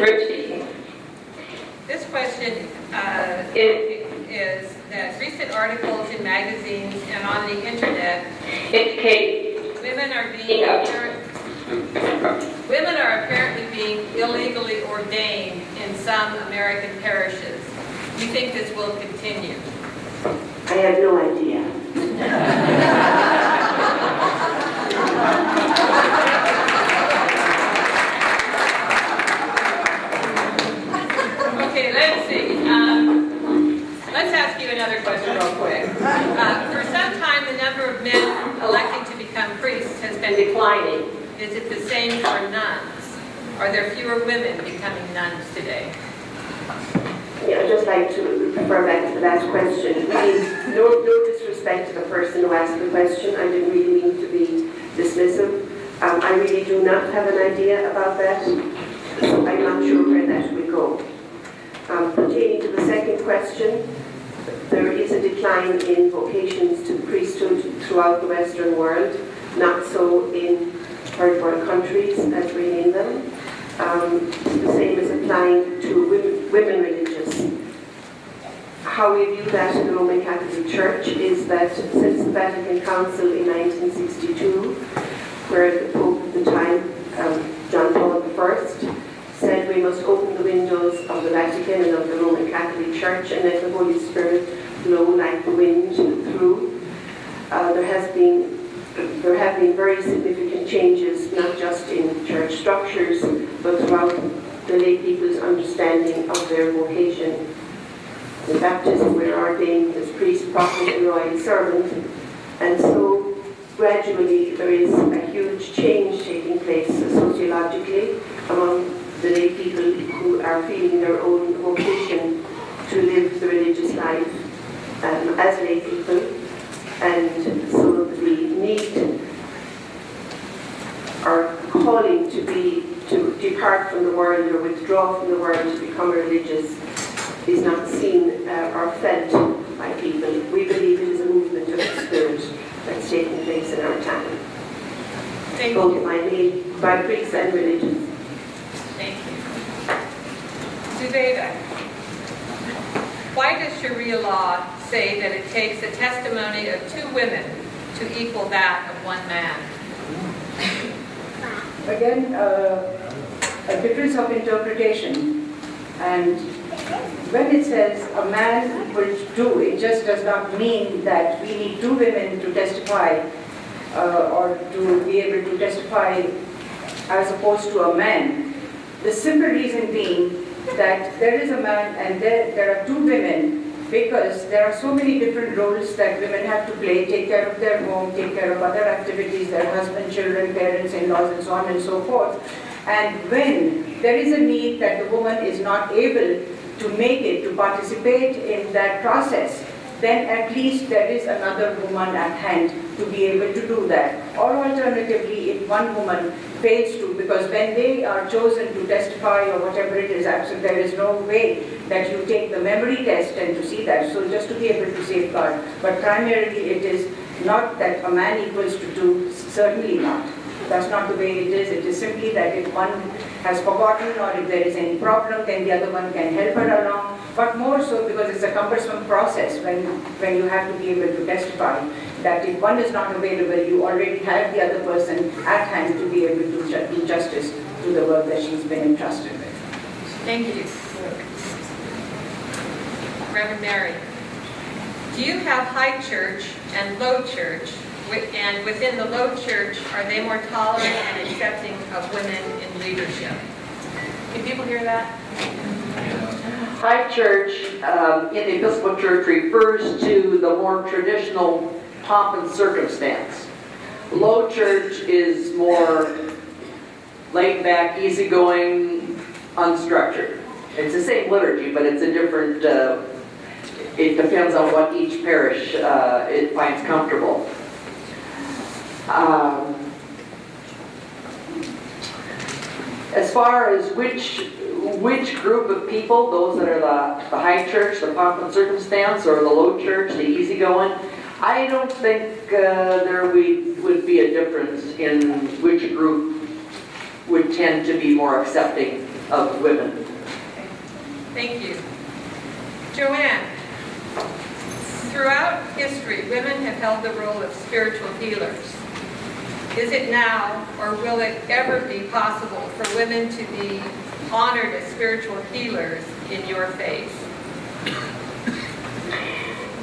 Richie. This question is that recent articles in magazines and on the internet Kate. women are apparently being illegally ordained in some American parishes. Do you think this will continue? I have no idea. Okay, let's see. Let's ask you another question real quick. For some time, the number of men electing to become priests has been declining. Is it the same for nuns? Are there fewer women becoming nuns today? Yeah, I'd just like to refer back to the last question. Really, no disrespect to the person who asked the question. I didn't really mean to be dismissive. I really do not have an idea about that. So I'm not sure where that will go. Pertaining to the second question, there is a decline in vocations to the priesthood throughout the Western world, not so in third world countries as we name them. The same is applying to women religious. How we view that in the Roman Catholic Church is that since the Vatican Council in 1962, where the Pope at the time, John Paul I, said we must open the windows of the Vatican and of the Roman Catholic Church and let the Holy Spirit blow like the wind through. There have been very significant changes, not just in church structures, but throughout the lay people's understanding of their vocation. In baptism, we're ordained as priest, prophet, and royal servant, and so gradually there is a huge change taking place sociologically among the lay people who are feeling their own vocation to live the religious life as lay people, and so the need or calling to depart from the world or withdraw from the world to become religious is not seen or felt by people. We believe it is a movement of the Spirit that's taking place in our time, both by priests and religions. Thank you. Zubeda, why does Sharia law say that it takes a testimony of 2 women to equal that of 1 man? Again, a difference of interpretation. And when it says a man equals 2, it just does not mean that we need 2 women to testify or to be able to testify as opposed to a man. The simple reason being that there is a man and there are 2 women, because there are so many different roles that women have to play: take care of their home, take care of other activities, their husband, children, parents, in-laws, and so on and so forth. And when there is a need that the woman is not able to make it, to participate in that process, then at least there is another woman at hand to be able to do that. Or alternatively, if one woman fails to, because when they are chosen to testify or whatever it is, absolutely there is no way that you take the memory test and to see that, so just to be able to safeguard. But primarily it is not that a man equals to 2, certainly not. That's not the way it is. It is simply that if one has forgotten or if there is any problem, then the other one can help her along. But more so because it's a cumbersome process when you have to be able to testify, that if one is not available, you already have the other person at hand to be able to do justice to the work that she's been entrusted with. Thank you. Reverend Mary, do you have high church and low church? And within the low church, are they more tolerant and accepting of women in leadership? Can people hear that? High church in the Episcopal Church refers to the more traditional pomp and circumstance. Low church is more laid back, easygoing, unstructured. It's the same liturgy, but it's a different, it depends on what each parish it finds comfortable. As far as which group of people, those that are the high church, the pomp and circumstance, or the low church, the easygoing, I don't think there would be a difference in which group would tend to be more accepting of women. Thank you. Joanne, throughout history, women have held the role of spiritual healers. Is it now, or will it ever be possible for women to be honored as spiritual healers in your faith?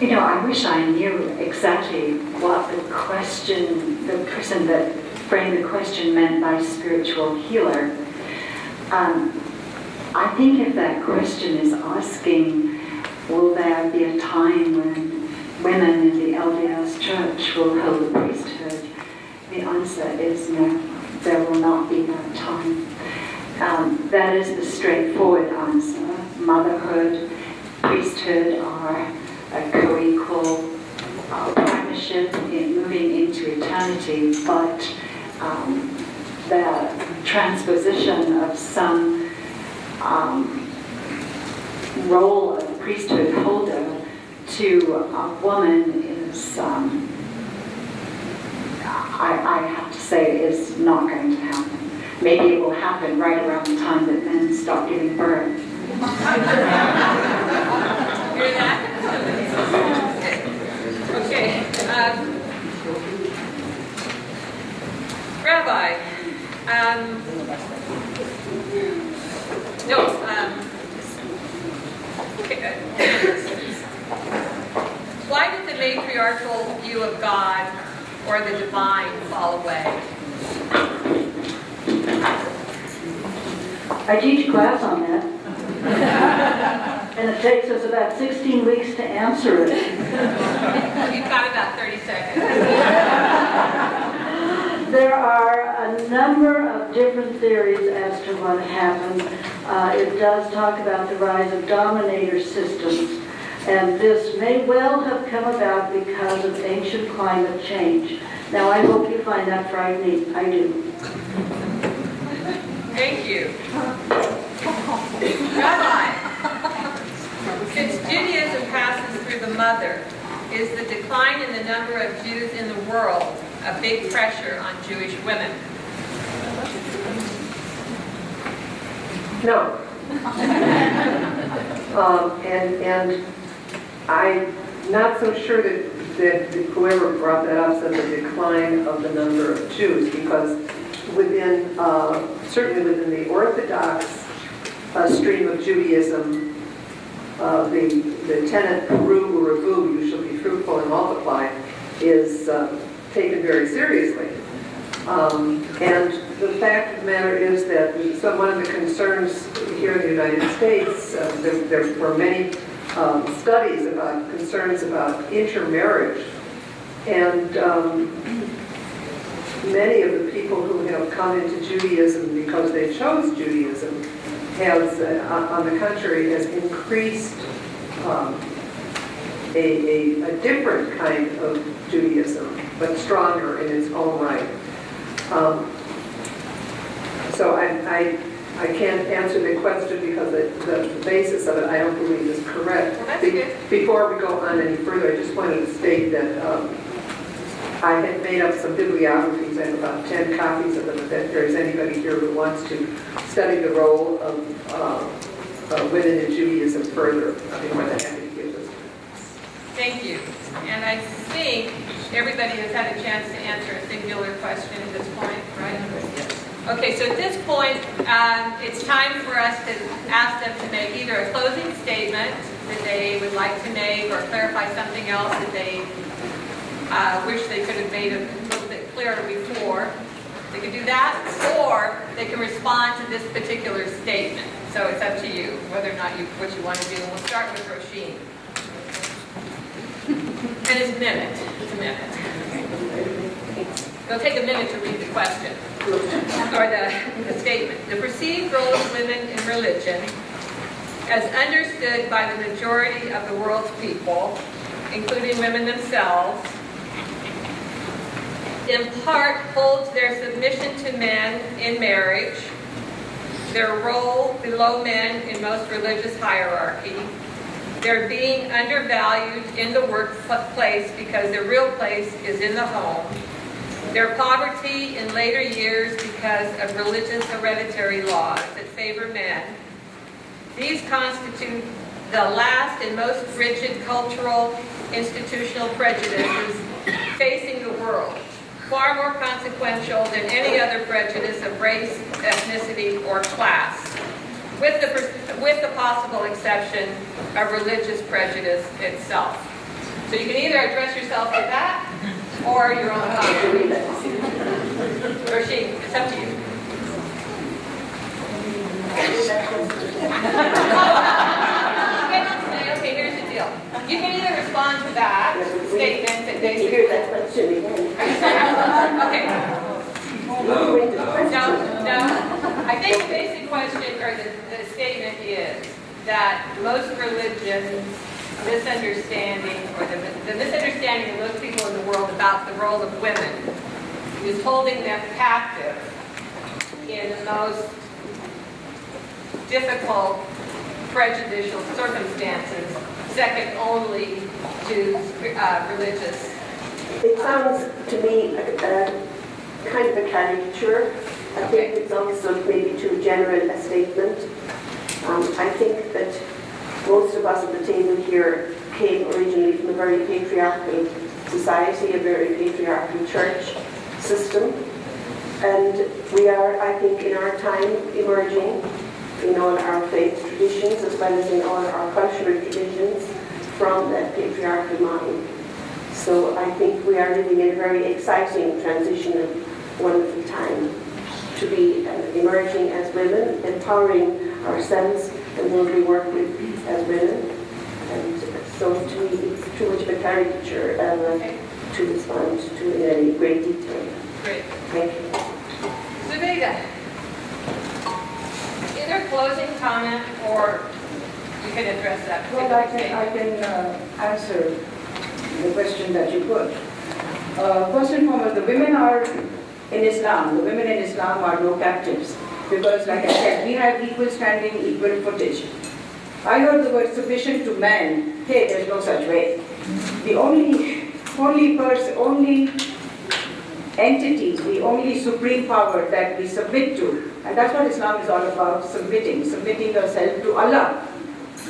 You know, I wish I knew exactly what the person that framed the question meant by spiritual healer. I think if that question is asking, will there be a time when women in the LDS Church will hold the priesthood? The answer is no, there will not be that time. That is the straightforward answer. Motherhood, priesthood are a co-equal partnership in moving into eternity, but the transposition of some role of priesthood holder to a woman is, I have to say, is not going to happen. Maybe it will happen right around the time that men stop giving birth. Hear that? Okay. Rabbi, Candace, why did the matriarchal view of God or the divine fall away? I teach a class on that, and it takes us about 16 weeks to answer it. You've got about 30 seconds. There are a number of different theories as to what happened. It does talk about the rise of dominator systems, and this may well have come about because of ancient climate change. Now, I hope you find that frightening. I do. Thank you. Rabbi, since Judaism passes through the mother, is the decline in the number of Jews in the world a big pressure on Jewish women? No. And I'm not so sure that whoever brought that up said the decline of the number of Jews, because within, certainly within the Orthodox stream of Judaism, the tenet, Peru Revu, you shall be fruitful and multiply, is taken very seriously. And the fact of the matter is that one of the concerns here in the United States, there were many studies about concerns about intermarriage, and many of the people who have come into Judaism because they chose Judaism has, on the contrary, has increased a different kind of Judaism, but stronger in its own right. So I can't answer the question because the basis of it I don't believe is correct. Well, that's good. Before we go on any further, I just wanted to state that I had made up some bibliographies. I have about 10 copies of them. If there's anybody here who wants to study the role of women in Judaism further, I'd be more than happy to give this. Thank you. And I think everybody has had a chance to answer a singular question at this point, right? Okay, so at this point, it's time for us to ask them to make either a closing statement that they would like to make or clarify something else that they wish they could have made a little bit clearer before. They can do that, or they can respond to this particular statement. So it's up to you whether or not what you want to do. And we'll start with Roisin. And it's a minute. It's a minute. It'll take a minute to read the question, or the statement. The perceived role of women in religion, as understood by the majority of the world's people, including women themselves, in part holds their submission to men in marriage, their role below men in most religious hierarchy, their being undervalued in the workplace because their real place is in the home, their poverty in later years because of religious hereditary laws that favor men, These constitute the last and most rigid cultural institutional prejudices facing the world, far more consequential than any other prejudice of race, ethnicity, or class, with the possible exception of religious prejudice itself. So you can either address yourself to that, or your own comment. Roisin, it's up to you. Okay, here's the deal. You can either respond to that statement that they hear that question again. Okay. No. I think the basic question, or the statement is that most religions' misunderstanding, or the misunderstanding of most people in the world about the role of women is holding them captive in the most difficult, prejudicial circumstances, second only to religious. It sounds to me kind of a caricature. I think it's also maybe too general a statement. I think that most of us at the table here came originally from a very patriarchal society, a very patriarchal church system. And we are, I think, in our time emerging in all our faith traditions as well as in all our cultural traditions from that patriarchal model. So I think we are living in a very exciting, transitional, wonderful time to be emerging as women, empowering ourselves and those we work with as women. And so to me, it's too much of a caricature to respond to in any great detail. Great. Thank you. Zubaydah, either closing comment or you can address that. Well, I can answer the question that you put. First and foremost, the women are in Islam. The women in Islam are no captives because, like I said, we have equal standing, equal footage. I heard the word submission to man. Hey, there's no such way. The only entity, the only supreme power that we submit to, and that's what Islam is all about, submitting yourself to Allah,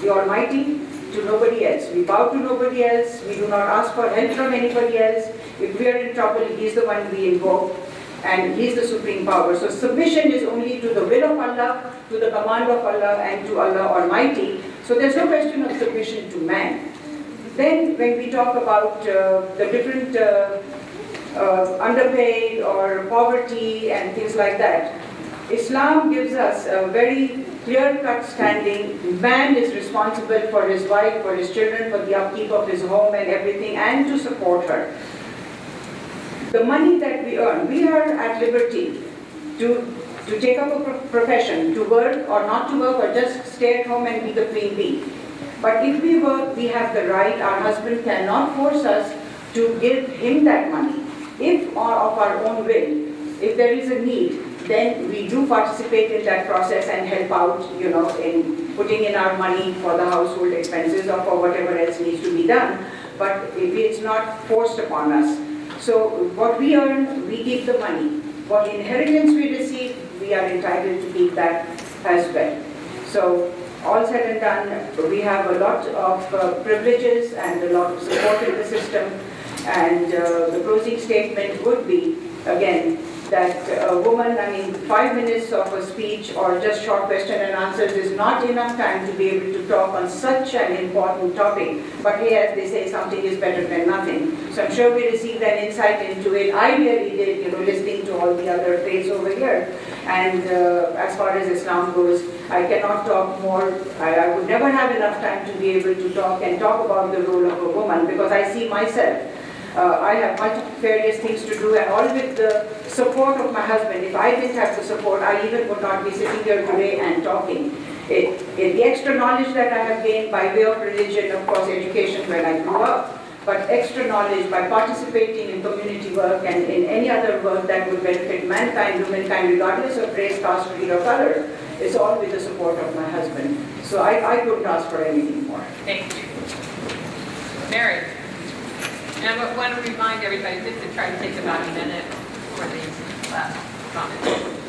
the Almighty, to nobody else. We bow to nobody else. We do not ask for help from anybody else. If we are in trouble, He's the one we invoke, and He's the supreme power. So submission is only to the will of Allah, to the command of Allah, and to Allah Almighty. So there's no question of submission to man. Then when we talk about the different underpaid or poverty and things like that, Islam gives us a very clear-cut standing. Man is responsible for his wife, for his children, for the upkeep of his home and everything, and to support her. The money that we earn, we are at liberty to take up a profession, to work or not to work, or just stay at home and be the queen bee. But if we work, we have the right. Our husband cannot force us to give him that money. If of our own will, if there is a need, then we do participate in that process and help out, in putting in our money for the household expenses or for whatever else needs to be done. But it's not forced upon us. So what we earn, we keep the money. What inheritance we receive, we are entitled to keep that as well. So all said and done, we have a lot of privileges and a lot of support in the system. And the closing statement would be, again, that a woman, 5 minutes of a speech or just short question and answers is not enough time to be able to talk on such an important topic. But hey, as they say, something is better than nothing. So I'm sure we received an insight into it. I really did, listening to all the other faiths over here. And as far as Islam goes, I cannot talk more. I would never have enough time to be able to talk about the role of a woman, because I see myself. I have multifarious things to do, and all with the support of my husband. If I didn't have the support, I even would not be sitting here today and talking. The extra knowledge that I have gained by way of religion, of course, education when I grew up, but extra knowledge by participating in community work and in any other work that would benefit mankind, womankind, regardless of race, caste, creed, or color, is all with the support of my husband. So I couldn't ask for anything more. Thank you. Mary. And I want to remind everybody just to try to take about a minute for the last comment.